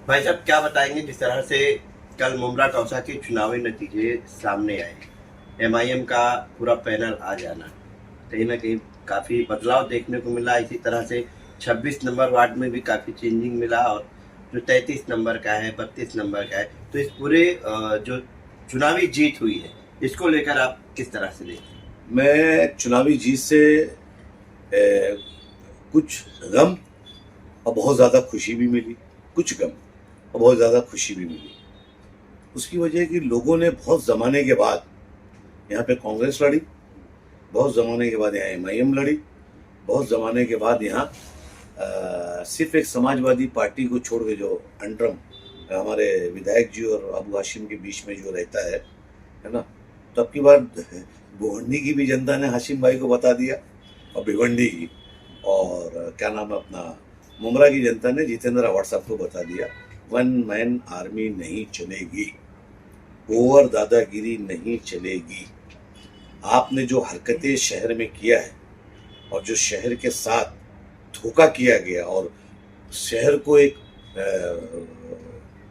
भाई साहब क्या बताएंगे जिस तरह से कल मुमरा टौसा के चुनावी नतीजे सामने आए, एमआईएम का पूरा पैनल आ जाना, कहीं ना कहीं काफ़ी बदलाव देखने को मिला। इसी तरह से 26 नंबर वार्ड में भी काफ़ी चेंजिंग मिला और जो 33 नंबर का है, 32 नंबर का है, तो इस पूरे जो चुनावी जीत हुई है इसको लेकर आप किस तरह से देखते हैं? मैं चुनावी जीत से कुछ गम और बहुत ज़्यादा खुशी भी मिली, कुछ गम और बहुत ज़्यादा खुशी भी मिली। उसकी वजह कि लोगों ने बहुत ज़माने के बाद यहाँ पे कांग्रेस लड़ी, बहुत ज़माने के बाद यहाँ एमआईएम लड़ी, बहुत ज़माने के बाद यहाँ सिर्फ एक समाजवादी पार्टी को छोड़ के जो अंतरम हमारे विधायक जी और अबू हाशिम के बीच में जो रहता है ना, तो अब की बार भिवंडी की भी जनता ने हाशिम भाई को बता दिया और भिवंडी की, और क्या नाम है अपना मुमरा की जनता ने जितेंद्र अवार्ड साहब को बता दिया, वन मैन आर्मी नहीं चलेगी, ओवर दादागिरी नहीं चलेगी। आपने जो हरकतें शहर में किया है और जो शहर के साथ धोखा किया गया और शहर को एक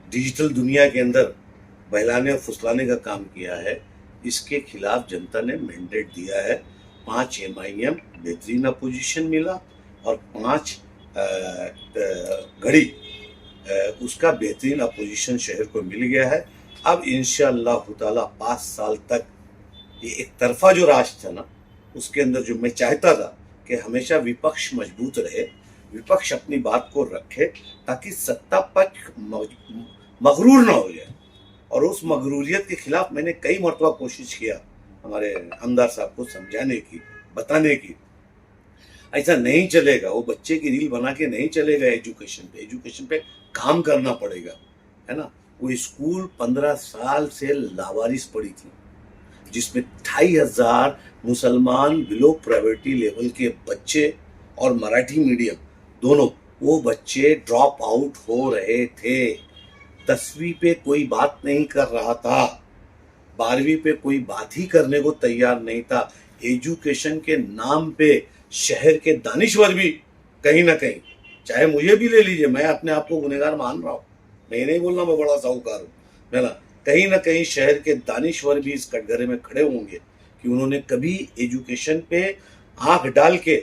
डिजिटल दुनिया के अंदर बहलाने और फुसलाने का काम किया है, इसके खिलाफ जनता ने मैंडेट दिया है। 5 एमआईएम बेहतरीन अपोजिशन मिला और 5 घड़ी उसका बेहतरीन अपोजिशन शहर को मिल गया है। अब इंशाअल्लाह ताला 5 साल तक ये एक तरफा जो राज था ना, उसके अंदर जो मैं चाहता था कि हमेशा विपक्ष मजबूत रहे, विपक्ष अपनी बात को रखे ताकि सत्ता पक्ष मगरूर ना हो जाए, और उस मगरूरियत के खिलाफ मैंने कई मरतबा कोशिश किया हमारे आमदार साहब को समझाने की, बताने की। ऐसा नहीं चलेगा, वो बच्चे की रील बना के नहीं चलेगा। एजुकेशन पे काम करना पड़ेगा, है ना। वो स्कूल 15 साल से लावारिस पड़ी थी, जिसमें 2500 मुसलमान बिलो प्राइवेटी लेवल के बच्चे और मराठी मीडियम दोनों, वो बच्चे ड्रॉप आउट हो रहे थे। 10वीं पे कोई बात नहीं कर रहा था, 12वीं पे कोई बात ही करने को तैयार नहीं था। एजुकेशन के नाम पे शहर के दानिश्वर भी कहीं ना कहीं, चाहे मुझे भी ले लीजिए, मैं अपने आप को गुनहगार मान रहा हूँ, मैं नहीं बोल रहा मैं बड़ा साहूकार हूँ, है ना, कहीं ना कहीं शहर के दानिश्वर भी इस कटघरे में खड़े होंगे कि उन्होंने कभी एजुकेशन पे आंख डाल के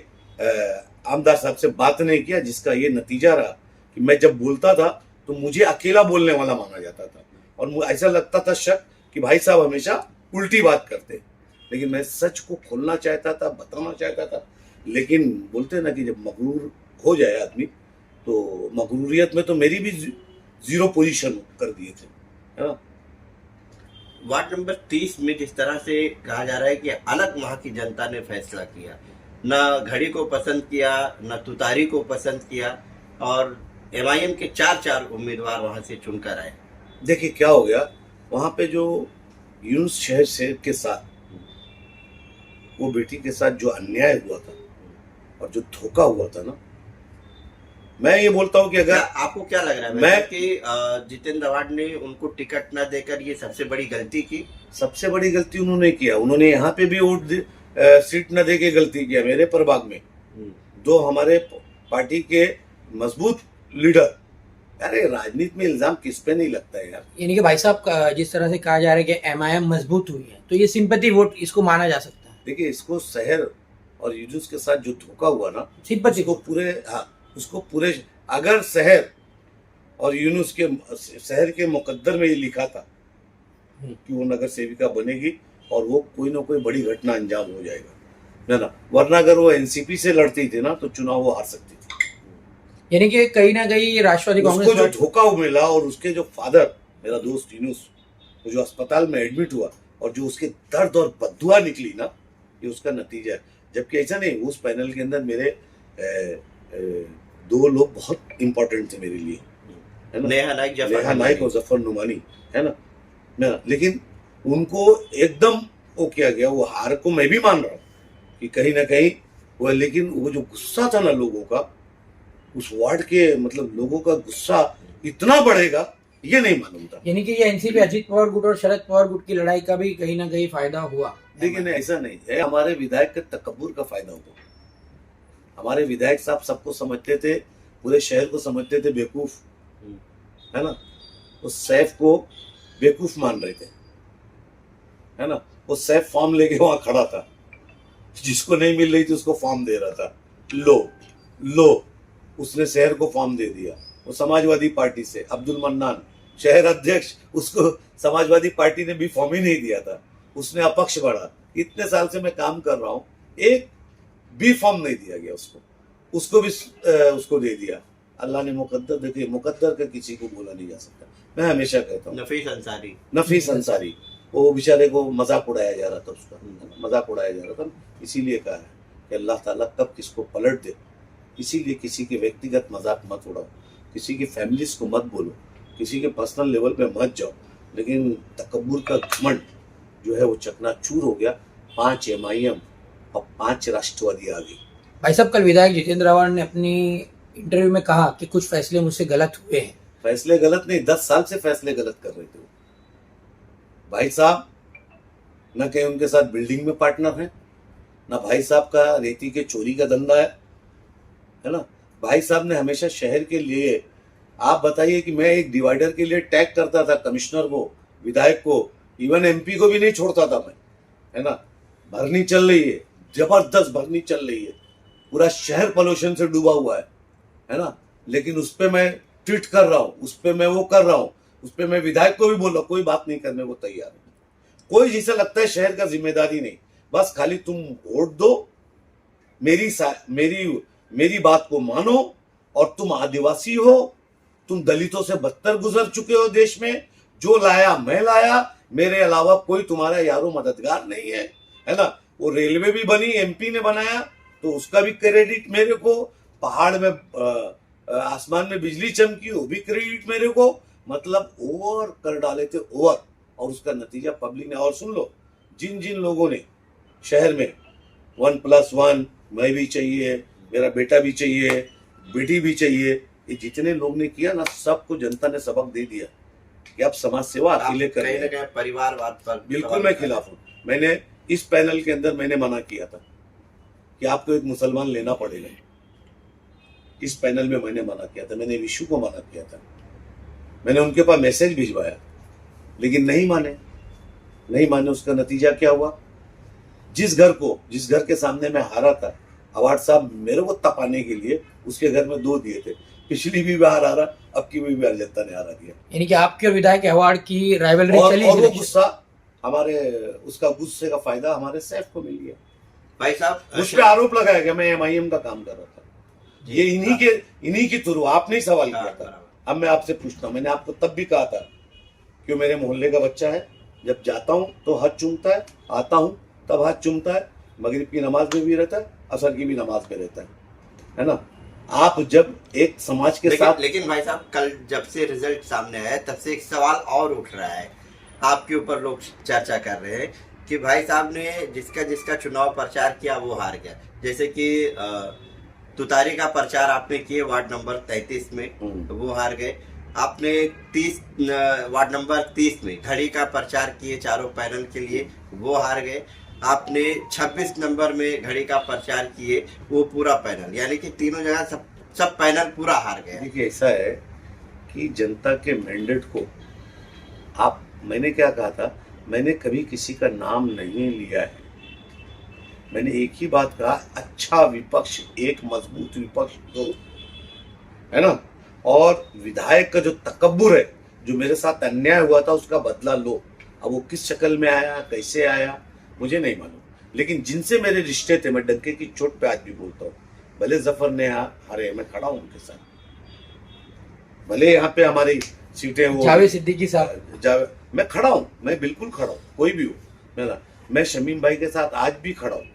आमदार साहब से बात नहीं किया, जिसका ये नतीजा रहा कि मैं जब बोलता था तो मुझे अकेला बोलने वाला माना जाता था और मुझे ऐसा लगता था शक कि भाई साहब हमेशा उल्टी बात करते। लेकिन मैं सच को खोलना चाहता था, बताना चाहता था, लेकिन बोलते ना कि जब मगरूर हो जाए आदमी, तो मगरूरियत में तो मेरी भी 0 पोजीशन कर दिए थे, है ना। वार्ड नंबर 30 में जिस तरह से कहा जा रहा है कि अलग वहाँ की जनता ने फैसला किया, न घड़ी को पसंद किया, न तुतारी को पसंद किया, और एमआईएम के 4 उम्मीदवार वहाँ से चुनकर आए। देखिए क्या हो गया वहाँ पे, जो यूनुस शहर के साथ, वो बेटी के साथ जो अन्याय हुआ था और जो धोखा हुआ था ना, मैं ये बोलता हूँ कि अगर आपको क्या लग रहा है मैं कि जितेंद्र अवार्ड ने उनको टिकट न देकर ये सबसे बड़ी गलती की? सबसे बड़ी गलती उन्होंने किया, उन्होंने यहाँ पे भी सीट न दे के गलती किया। मेरे प्रभाग में 2 हमारे पार्टी के मजबूत लीडर, अरे राजनीति में इल्जाम किस पे नहीं लगता है यार। यानी कि भाई साहब जिस तरह से कहा जा रहा है कि एमआईएम मजबूत हुई है, तो ये सिंपैथी वोट इसको माना जा सकता है। देखिए इसको शहर और यूनुस के साथ जो धोखा हुआ ना, सिंपैथी को पूरे, हाँ उसको पूरे, अगर शहर और यूनुस के शहर के मुकद्दर में ये लिखा था कि वो नगर सेविका बनेगी और वो कोई ना कोई बड़ी घटना अंजाम हो जाएगा, है ना, वरना अगर वो एनसीपी से लड़ती थी ना तो चुनाव वो हार सकती थी। यानी कि कहीं ना कहीं राष्ट्रवादी कांग्रेस को जो धोखा मिला, और उसके जो फादर मेरा दोस्त यूनुस, वो जो अस्पताल में एडमिट हुआ और जो उसके दर्द और बद्दुआ निकली ना, ये उसका नतीजा है। जबकि ऐसा नहीं, उस पैनल के अंदर मेरे 2 लोग बहुत इंपॉर्टेंट थे मेरे लिए, है ना, नेहा नाइक और जफर नुमानी, है ना, लेकिन उनको एकदम वो किया गया। वो हार को मैं भी मान रहा हूँ कि कहीं ना कहीं वो, लेकिन वो जो गुस्सा था ना लोगों का, उस वार्ड के मतलब लोगों का गुस्सा इतना बढ़ेगा ये नहीं मालूम था। यानी कि ये एनसीपी अजीत पवार गुट और शरद पवार गुट की लड़ाई का भी कहीं ना कहीं फायदा हुआ। लेकिन ऐसा नहीं है, हमारे विधायक के तकब्बुर का फायदा हुआ। हमारे विधायक साहब सबको समझते थे पूरे शहर को समझते थे बेवकूफ, है ना। वो सैफ को बेवकूफ मान रहे थे, है ना। वो सैफ फॉर्म लेके वहां खड़ा था, जिसको नहीं मिल रही थी उसको फॉर्म दे रहा था। लो उसने शहर को फॉर्म दे दिया। वो समाजवादी पार्टी से अब्दुल मन्नान शहर अध्यक्ष, उसको समाजवादी पार्टी ने भी फॉर्म ही नहीं दिया था, उसने अपक्ष बढ़ा। इतने साल से मैं काम कर रहा हूं, एक बी फॉर्म नहीं दिया गया उसको भी उसको दे दिया। अल्लाह ने मुकद्दर, देखिए मुकद्दर का किसी को बोला नहीं जा सकता। मैं हमेशा कहता हूँ नफीस अंसारी, वो बेचारे को मजाक उड़ाया जा रहा था, उसका मजाक उड़ाया जा रहा था। इसीलिए कहा है कि अल्लाह ताला कब किसको पलट दे, इसीलिए किसी के व्यक्तिगत मजाक मत उड़ाओ, किसी की फैमिलीज को मत बोलो, किसी के पर्सनल लेवल पे मत जाओ। लेकिन तकब्बुर का घमंड जो है वो चकनाचूर हो गया। 5 MIM और 5 राष्ट्रवादी आ गई। भाई साहब, कल विधायक जितेंद्र आवाड़ ने अपनी इंटरव्यू में कहा कि कुछ फैसले मुझसे गलत हुए हैं। फैसले गलत नहीं, 10 साल से फैसले गलत कर रहे थे वो। भाई साहब न कहीं उनके साथ बिल्डिंग में पार्टनर है, ना भाई साहब का रेती के चोरी का धंधा है ना। भाई साहब ने हमेशा शहर के लिए, आप बताइए कि मैं एक डिवाइडर के लिए टैग करता था कमिश्नर को, विधायक को, इवन MP को भी नहीं छोड़ता था मैं, है ना। भरनी चल रही है, जबरदस्त भरनी चल रही है, पूरा शहर पोल्यूशन से डूबा हुआ है ना। लेकिन उस पर मैं ट्वीट कर रहा हूँ, उस पर मैं वो कर रहा हूँ, उस पर मैं विधायक को भी बोल रहा हूँ, कोई बात नहीं करने को तैयार है। कोई जिसे लगता है शहर का जिम्मेदारी नहीं, बस खाली तुम वोट दो, मेरी बात को मानो, और तुम आदिवासी हो, तुम दलितों से बदतर गुजर चुके हो देश में, जो लाया मैं लाया, मेरे अलावा कोई तुम्हारा यारो मददगार नहीं है ना। वो रेलवे भी बनी, MP ने बनाया, तो उसका भी क्रेडिट मेरे को। पहाड़ में आसमान में बिजली चमकी, वो भी क्रेडिट मेरे को। मतलब ओवर कर डाले थे, ओवर, और उसका नतीजा पब्लिक ने। और सुन लो, जिन जिन लोगों ने शहर में 1+1 मैं भी चाहिए, मेरा बेटा भी चाहिए, बेटी भी चाहिए, ये जितने लोग ने किया ना, सबको जनता ने सबक दे दिया कि आप समाज सेवा अकेले कर रहे हैं। परिवारवाद पर बिल्कुल मैं खिलाफ हूँ। मैंने इस पैनल के अंदर मैंने मना किया था कि आपको एक मुसलमान लेना पड़ेगा। इस पैनल में मैंने मना किया था, मैंने विशु को मना किया था, मैंने उनके पास मैसेज भिजवाया, लेकिन नहीं माने। उसका नतीजा क्या हुआ? जिस घर के सामने मैं हारा था, अवार्ड साहब मेरे को तपाने के लिए उसके घर में 2 दिए थे। पिछली भी बार हारा, अब की भी बार जनता ने हारा दिया। यानी कि आपके और विधायक अवार्ड की राइवलरी चली, और वो गुस्सा हमारे, उसका गुस्से का फायदा हमारे सैफ को मिल गया। भाई साहब उस पर आरोप लगाया गया मैं MIM का काम कर रहा था। ये इन्हीं की थ्रू, आपने ही सवाल किया था। अब मैं आपसे पूछता हूँ, मैंने आपको तब भी कहा था कि मेरे मोहल्ले का बच्चा है, जब जाता हूँ तो हाथ चूमता है, आता हूँ तब हाथ चूमता है, मगरिब की नमाज में भी रहता है, असर की भी नमाज में रहता है ना। आप जब एक समाज के साथ, लेकिन भाई साहब कल जब से रिजल्ट सामने आया तब से एक सवाल और उठ रहा है, आपके ऊपर लोग चर्चा कर रहे हैं कि भाई साहब ने जिसका चुनाव प्रचार किया वो हार गया। जैसे कि तुतारी का प्रचार आपने किए वार्ड नंबर 33 में, तो वो हार गए। आपने वार्ड नंबर 30 में घड़ी का प्रचार किए चारों पैनल के लिए, वो हार गए। आपने 26 नंबर में घड़ी का प्रचार किए, वो पूरा पैनल, यानी कि तीनों जगह सब पैनल पूरा हार गए। देखिए ऐसा है कि जनता के मैंडेट को मैंने क्या कहा था, मैंने कभी किसी का नाम नहीं लिया है। मैंने एक ही बात कहा, अच्छा विपक्ष, एक मजबूत विपक्ष दो, है ना। और विधायक का जो तकब्बुर है, जो मेरे साथ अन्याय हुआ था, उसका बदला लो। अब वो किस शक्ल में आया, कैसे आया, मुझे नहीं मालूम। लेकिन जिनसे मेरे रिश्ते थे, मैं डंके की चोट पे आज भी बोलता हूँ, भले जफर ने हारे, मैं खड़ा हूँ उनके साथ। भले यहाँ पे हमारी सीटें वो जावेद सिद्दीकी साहब, मैं खड़ा हूँ, मैं बिल्कुल खड़ा हूँ, कोई भी हो। मैं शमीम भाई के साथ आज भी खड़ा हूँ।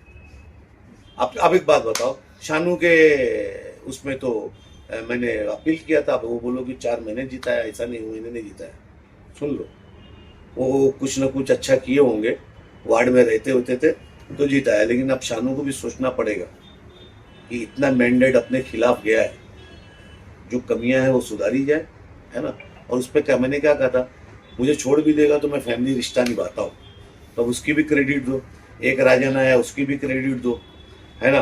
अब एक बात बताओ, शानू के उसमें तो मैंने अपील किया था, वो बोलो कि 4 महीने जिताया, ऐसा नहीं महीने नहीं जिताया। सुन लो, वो कुछ ना कुछ अच्छा किए होंगे, वार्ड में रहते होते थे तो जिताया। लेकिन अब शानू को भी सोचना पड़ेगा कि इतना मैंडेट अपने खिलाफ गया है, जो कमियां हैं वो सुधारी जाए, है ना। और उस पर क्या मैंने क्या कहा था, मुझे छोड़ भी देगा तो मैं फैमिली रिश्ता निभाता हूँ, तो उसकी भी क्रेडिट दो। एक राजन आया, उसकी भी क्रेडिट दो, है ना।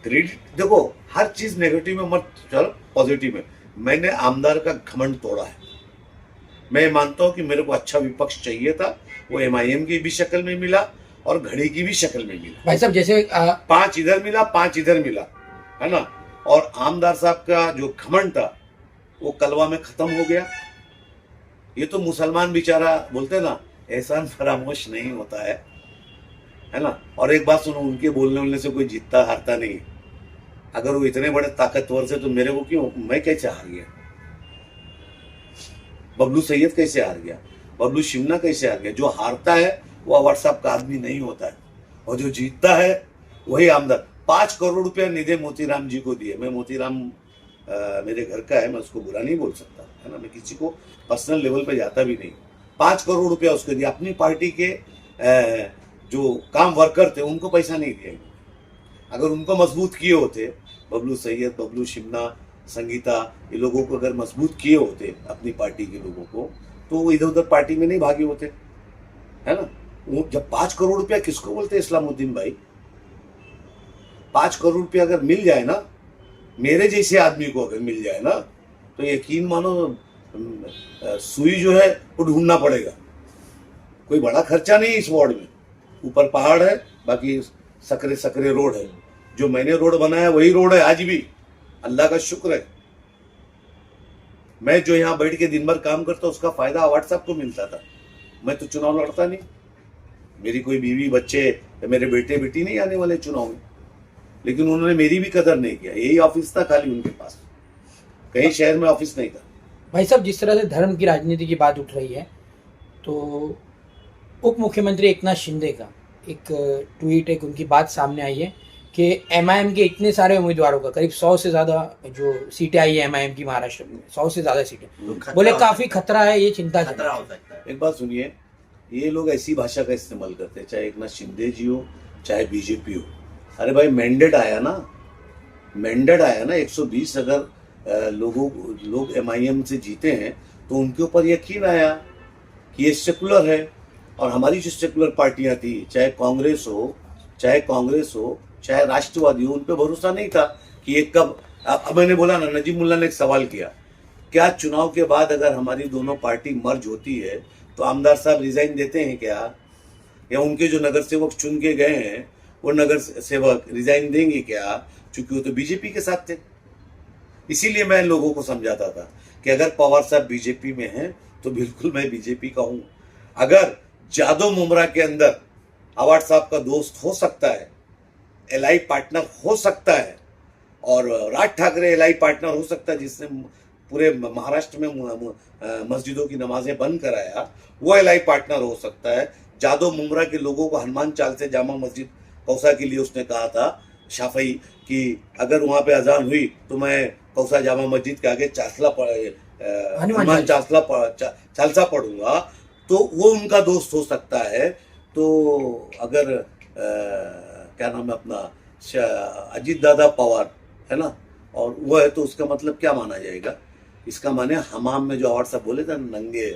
क्रेडिट देखो, हर चीज नेगेटिव में मत चलो, पॉजिटिव में। मैंने आमदार का घमंड तोड़ा है। मैं मानता हूं कि मेरे को अच्छा विपक्ष चाहिए था, वो एमआईएम की भी शक्ल में मिला और घड़ी की भी शक्ल में मिला। भाई साहब जैसे 5 इधर मिला, 5 इधर मिला, है ना। और आमदार साहब का जो घमंड था वो कलवा में खत्म हो गया। ये तो मुसलमान बेचारा बोलते ना, एहसान फरामोश नहीं होता है ना। और एक बात सुनो, उनके बोलने से कोई जीतता हारता नहीं। अगर वो इतने बड़े ताकतवर से तो मेरे को क्यों, मैं कैसे हार गया? बबलू सैयद कैसे हार गया? बबलू शिमना कैसे हार गया? जो हारता है वो व्हाट्सएप का आदमी नहीं होता है, और जो जीतता है वही आमदार। 5 करोड़ रुपया निधे मोतीराम जी को दिए। मैं मोतीराम मेरे घर का है, मैं उसको बुरा नहीं बोल सकता, है ना। मैं किसी को पर्सनल लेवल पे जाता भी नहीं। 5 करोड़ रुपया उसको दिया। अपनी पार्टी के जो काम वर्कर थे उनको पैसा नहीं दिया। अगर उनको मजबूत किए होते, बबलू सैयद, बबलू शिमना, संगीता, ये लोगों को अगर मजबूत किए होते अपनी पार्टी के लोगों को, तो वो इधर उधर पार्टी में नहीं भागे होते, है ना। वो जब 5 करोड़ रुपया किसको बोलते हैं इस्लामुद्दीन भाई? 5 करोड़ रुपया अगर मिल जाए ना, मेरे जैसे आदमी को अगर मिल जाए ना, तो यकीन मानो सुई जो है वो ढूंढना पड़ेगा। कोई बड़ा खर्चा नहीं इस वार्ड में। ऊपर पहाड़ है, बाकी सकरे सकरे रोड है। जो मैंने रोड बनाया वही रोड है आज भी, अल्लाह का शुक्र है। मैं जो यहाँ बैठ के दिन भर काम करता उसका फायदा व्हाट्सएप को मिलता था। मैं तो चुनाव लड़ता नहीं। मेरी कोई बीवी बच्चे, मेरे बेटे बेटी नहीं आने वाले चुनाव में, लेकिन उन्होंने मेरी भी कदर नहीं किया। यही ऑफिस था खाली उनके पास, कहीं शहर में ऑफिस नहीं था। भाई साहब जिस तरह से धर्म की राजनीति की बात उठ रही है, तो उप मुख्यमंत्री एकनाथ शिंदे का एक ट्वीट, एक उनकी बात सामने आई है कि एमआईएम के इतने सारे उम्मीदवारों का, करीब 100 से ज़्यादा जो सीटें आई है एमआईएम की महाराष्ट्र में, 100 से ज़्यादा सीटें, बोले काफ़ी खतरा है, ये चिंता खतरा हो सकता है। एक बात सुनिए, ये लोग ऐसी भाषा का इस्तेमाल करते हैं, चाहे एकनाथ शिंदे जी हो, चाहे बीजेपी हो। अरे भाई मैंडेट आया ना, मैंडेट आया ना। 120 अगर लोग एमआईएम से जीते हैं तो उनके ऊपर यकीन आया कि ये सेकुलर है। और हमारी जो सेकुलर पार्टियां थी, चाहे कांग्रेस हो, चाहे राष्ट्रवादी हो, उन पर भरोसा नहीं था कि ये कब। अब मैंने बोला ना, नजीब मुल्ला ने एक सवाल किया, क्या चुनाव के बाद अगर हमारी दोनों पार्टी मर्ज होती है तो आमदार साहब रिजाइन देते हैं क्या? या उनके जो नगर सेवक चुन के गए हैं वो नगर सेवक रिजाइन देंगे क्या? क्योंकि वो तो बीजेपी के साथ थे। इसीलिए मैं लोगों को समझाता था कि अगर पवार साहब बीजेपी में हैं तो बिल्कुल मैं बीजेपी का हूं। अगर जादव मुमरा के अंदर अवार्ड साहब का दोस्त हो सकता है, एलआई पार्टनर हो सकता है, और राज ठाकरे एलआई पार्टनर हो सकता है, जिसने पूरे महाराष्ट्र में मस्जिदों की नमाजें बंद कराया, वो एलआई पार्टनर हो सकता है। जादव मुमरा के लोगों को हनुमान चाल से जामा मस्जिद कौसा के लिए उसने कहा था शाफई कि अगर वहां पे अजान हुई तो मैं कौसा जामा मस्जिद के आगे हनुमान चालसा पढ़ूंगा, तो वो उनका दोस्त हो सकता है। तो अगर क्या नाम है अपना, अजीत दादा पवार है ना, और वो है, तो उसका मतलब क्या माना जाएगा? इसका माने हमाम में जो अवार्ड साहब बोले थे, नंगे,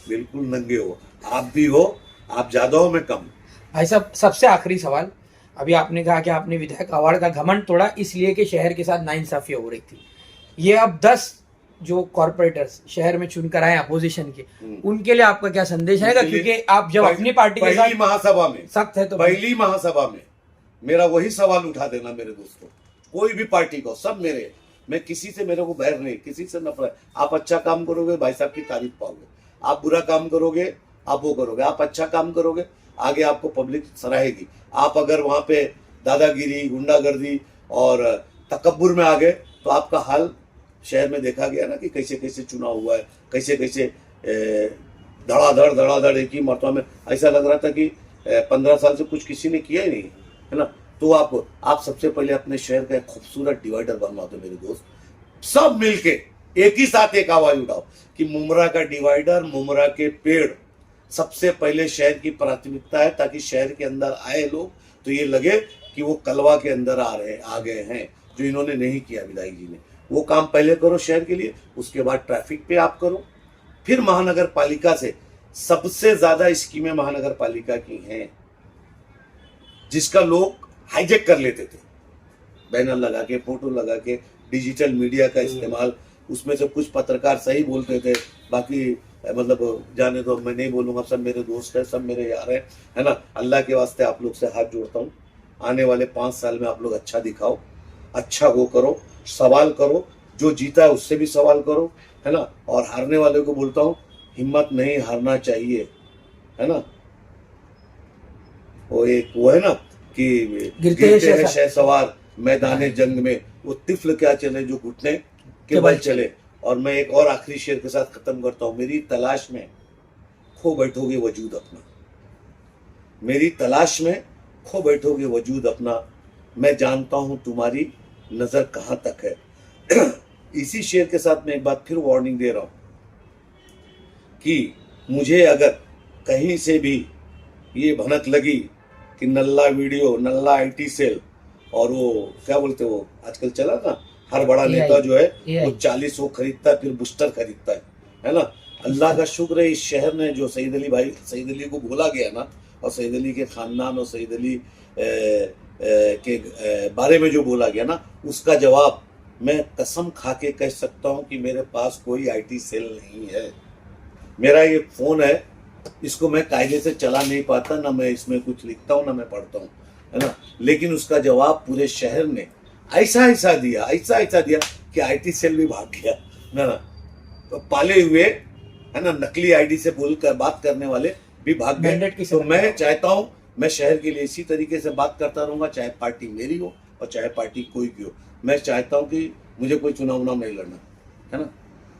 बिल्कुल नंगे हो। आप भी हो, आप ज्यादा हो, मैं कम। भाई साहब सबसे आखिरी सवाल, अभी आपने कहा कि आपने विधायक अवार्ड का घमंड तोड़ा इसलिए कि शहर के साथ नाइंसाफी हो रही थी। ये अब 10 जो कॉर्पोरेटर्स शहर में चुनकर आए अपोजिशन के, उनके लिए आपका क्या संदेश है? क्योंकि आप जब अपनी पार्टी के साथ महासभा में सख्त है, तो पहली महासभा में मेरा वही सवाल उठा देना मेरे दोस्तों, कोई भी पार्टी को, सब मेरे, मैं किसी से, मेरे को बैर नहीं, किसी से नफरत। आप अच्छा काम करोगे भाई साहब की तारीफ पाओगे, आप बुरा काम करोगे आप वो करोगे। आप अच्छा काम करोगे आगे आपको पब्लिक सराहेगी। आप अगर वहां पे दादागिरी, गुंडागर्दी और तकब्बुर में आ गए तो आपका हाल शहर में देखा गया ना कि कैसे कैसे चुनाव हुआ है, कैसे कैसे धड़ाधड़ एक ही मरतबा में। ऐसा लग रहा था कि 15 साल से कुछ किसी ने किया ही नहीं, है ना। तो आप सबसे पहले अपने शहर का एक खूबसूरत डिवाइडर बनवा दो मेरे दोस्त, सब मिलके एक ही साथ एक आवाज उठाओ कि मुमरा का डिवाइडर, मुमरा के पेड़ सबसे पहले शहर की प्राथमिकता है, ताकि शहर के अंदर आए लोग तो ये लगे कि वो कलवा के अंदर आ गए हैं, जो इन्होंने नहीं किया विधायक जी ने। वो काम पहले करो शहर के लिए, उसके बाद ट्रैफिक पे आप करो। फिर महानगर पालिका से सबसे ज्यादा स्कीमें महानगर पालिका की हैं, जिसका लोग हाईजेक कर लेते थे। बैनर लगा के, फोटो लगा के, डिजिटल मीडिया का इस्तेमाल, उसमें से कुछ पत्रकार सही बोलते थे, बाकी मतलब जाने दो, मैं नहीं बोलूंगा, सब मेरे दोस्त हैं, सब मेरे यार हैं, है ना। अल्लाह के वास्ते आप लोग से हाथ जोड़ता हूँ, आने वाले 5 साल में आप लोग अच्छा दिखाओ, अच्छा वो करो, सवाल करो, जो जीता है उससे भी सवाल करो, है ना। और हारने वाले को बोलता हूँ हिम्मत नहीं हारना चाहिए, है ना। वो एक वो है ना कि गिरते हैं शहसवार मैदान जंग में, वो तिफल क्या चले जो घुटने के बल चले। और मैं एक और आखिरी शेर के साथ खत्म करता हूँ। मेरी तलाश में खो बैठोगे वजूद अपना, मेरी तलाश में खो बैठोगे वजूद अपना, मैं जानता हूं तुम्हारी नजर कहां तक है। इसी शेर के साथ मैं एक बात फिर वार्निंग दे रहा हूं कि मुझे अगर कहीं से भी ये भनक लगी कि नल्ला वीडियो, नल्ला आईटी सेल, और वो क्या बोलते वो आजकल चला ना, हर बड़ा नेता जो है वो 40 वो खरीदता है, फिर बूस्टर खरीदता है ना। अल्लाह का शुक्र है इस शहर ने जो सईद अली भाई, सईद अली को भूला गया ना, और सईद अली के खानदान और सईद अली के बारे में जो बोला गया ना, उसका जवाब मैं कसम खा के कह सकता हूं कि मेरे पास कोई आईटी सेल नहीं है। मेरा ये फोन है, इसको मैं कायदे से चला नहीं पाता, ना मैं इसमें कुछ लिखता हूं ना मैं पढ़ता हूं, है ना। लेकिन उसका जवाब पूरे शहर ने ऐसा ऐसा दिया कि आईटी सेल भी भाग गया ना। तो पाले हुए, है ना, नकली आईडी से बोलकर बात करने वाले भी भाग गए। तो मैं चाहता हूं, मैं शहर के लिए इसी तरीके से बात करता रहूंगा, चाहे पार्टी मेरी हो और चाहे पार्टी कोई की हो। मैं चाहता हूं कि मुझे कोई चुनाव नहीं लड़ना, है ना।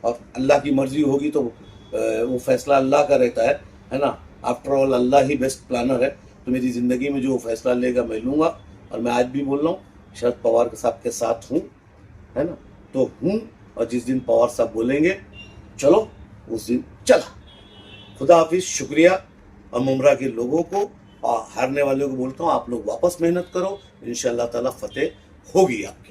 और अल्लाह की मर्जी होगी तो वो फैसला अल्लाह का रहता है ना। आफ्टर ऑल अल्लाह ही बेस्ट प्लानर है। तो मेरी जिंदगी में जो फैसला लेगा मैं लूंगा, और मैं आज भी बोल रहा हूँ शरद पवार साहब के साथ हूँ, है ना। तो हूँ, और जिस दिन पवार साहब बोलेंगे चलो उस दिन चला। खुदा हाफिज, शुक्रिया। और मुमरा के लोगों को और हारने वालों को बोलता हूँ आप लोग वापस मेहनत करो, इंशाअल्लाह ताला फतेह होगी आपकी।